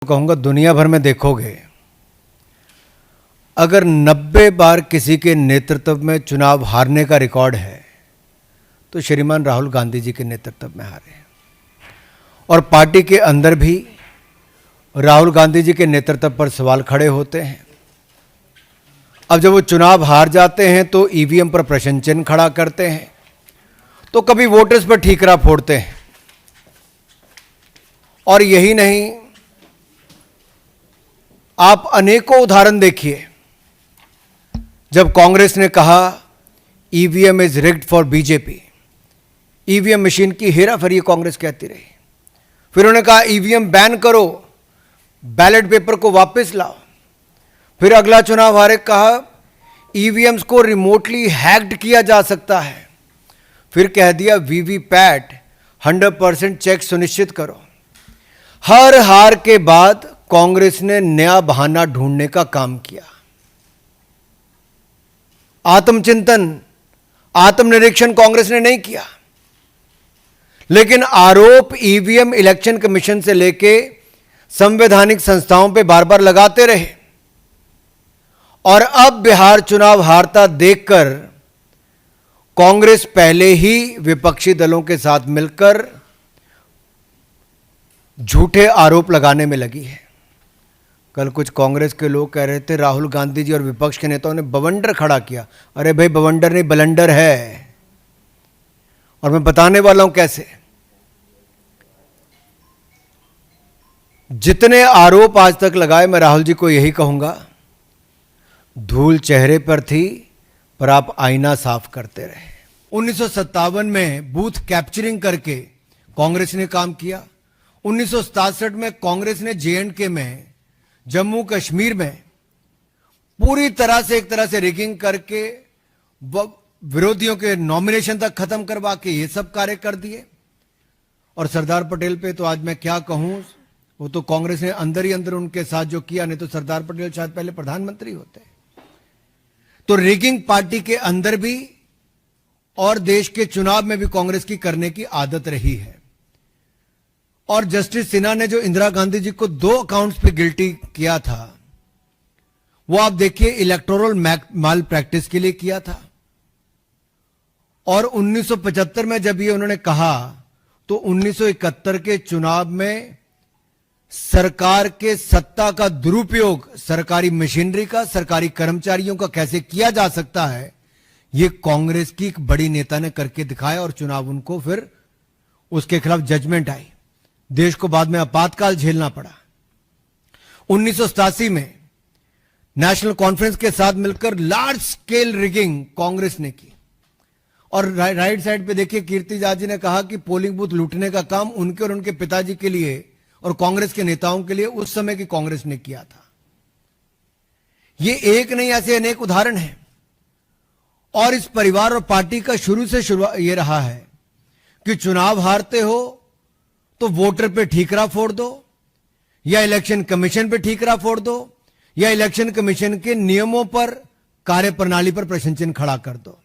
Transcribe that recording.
कहूंगा दुनिया भर में देखोगे, अगर 90 बार किसी के नेतृत्व में चुनाव हारने का रिकॉर्ड है तो श्रीमान राहुल गांधी जी के नेतृत्व में हारे। और पार्टी के अंदर भी राहुल गांधी जी के नेतृत्व पर सवाल खड़े होते हैं। अब जब वो चुनाव हार जाते हैं तो ईवीएम पर प्रश्न चिन्ह खड़ा करते हैं, तो कभी वोटर्स पर ठीकरा फोड़ते हैं। और यही नहीं, आप अनेकों उदाहरण देखिए। जब कांग्रेस ने कहा EVM is rigged for BJP, EVM machine की हेराफेरी कांग्रेस कहती रही। फिर उन्होंने कहा ईवीएम बैन करो, बैलेट पेपर को वापस लाओ। फिर अगला चुनाव हारे कहा ईवीएम्स को रिमोटली हैक्ड किया जा सकता है। फिर कह दिया वीवीपैट 100% चेक सुनिश्चित करो। हर हार के बाद कांग्रेस ने नया बहाना ढूंढने का काम किया। आत्मचिंतन, आत्मनिरीक्षण कांग्रेस ने नहीं किया, लेकिन आरोप ईवीएम इलेक्शन कमीशन से लेके संवैधानिक संस्थाओं पे बार बार लगाते रहे। और अब बिहार चुनाव हारता देखकर कांग्रेस पहले ही विपक्षी दलों के साथ मिलकर झूठे आरोप लगाने में लगी है। कल कुछ कांग्रेस के लोग कह रहे थे राहुल गांधी जी और विपक्ष के नेताओं ने बवंडर खड़ा किया। अरे भाई, बवंडर नहीं बलंडर है, और मैं बताने वाला हूं कैसे। जितने आरोप आज तक लगाए, मैं राहुल जी को यही कहूंगा, धूल चेहरे पर थी पर आप आईना साफ करते रहे। 1957 में बूथ कैप्चरिंग करके कांग्रेस ने काम किया। 1967 में कांग्रेस ने जेएंडके में, जम्मू कश्मीर में पूरी तरह से, एक तरह से रिगिंग करके विरोधियों के नॉमिनेशन तक खत्म करवा के ये सब कार्य कर दिए। और सरदार पटेल पे तो आज मैं क्या कहूं, वो तो कांग्रेस ने अंदर ही अंदर उनके साथ जो किया, नहीं तो सरदार पटेल शायद पहले प्रधानमंत्री होते। तो रिगिंग पार्टी के अंदर भी और देश के चुनाव में भी कांग्रेस की करने की आदत रही है। और जस्टिस सिन्हा ने जो इंदिरा गांधी जी को 2 अकाउंट्स पे गिल्टी किया था, वो आप देखिए इलेक्टोरल माल प्रैक्टिस के लिए किया था। और 1975 में जब ये उन्होंने कहा, तो 1971 के चुनाव में सरकार के सत्ता का दुरुपयोग सरकारी मशीनरी का, सरकारी कर्मचारियों का कैसे किया जा सकता है, ये कांग्रेस की एक बड़ी नेता ने करके दिखाया। और चुनाव उनको फिर उसके खिलाफ जजमेंट आई। देश को बाद में आपातकाल झेलना पड़ा। 1987 में नेशनल कॉन्फ्रेंस के साथ मिलकर लार्ज स्केल रिगिंग कांग्रेस ने की। और राइट साइड पे देखिए, कीर्ति जाट जी ने कहा कि पोलिंग बूथ लूटने का काम उनके और उनके पिताजी के लिए और कांग्रेस के नेताओं के लिए उस समय की कांग्रेस ने किया था। ये एक नहीं, ऐसे अनेक उदाहरण हैं। और इस परिवार और पार्टी का शुरू से ये रहा है कि चुनाव हारते हो तो वोटर पे ठीकरा फोड़ दो, या इलेक्शन कमीशन पे ठीकरा फोड़ दो, या इलेक्शन कमीशन के नियमों पर, कार्यप्रणाली पर प्रश्न चिन्ह खड़ा कर दो।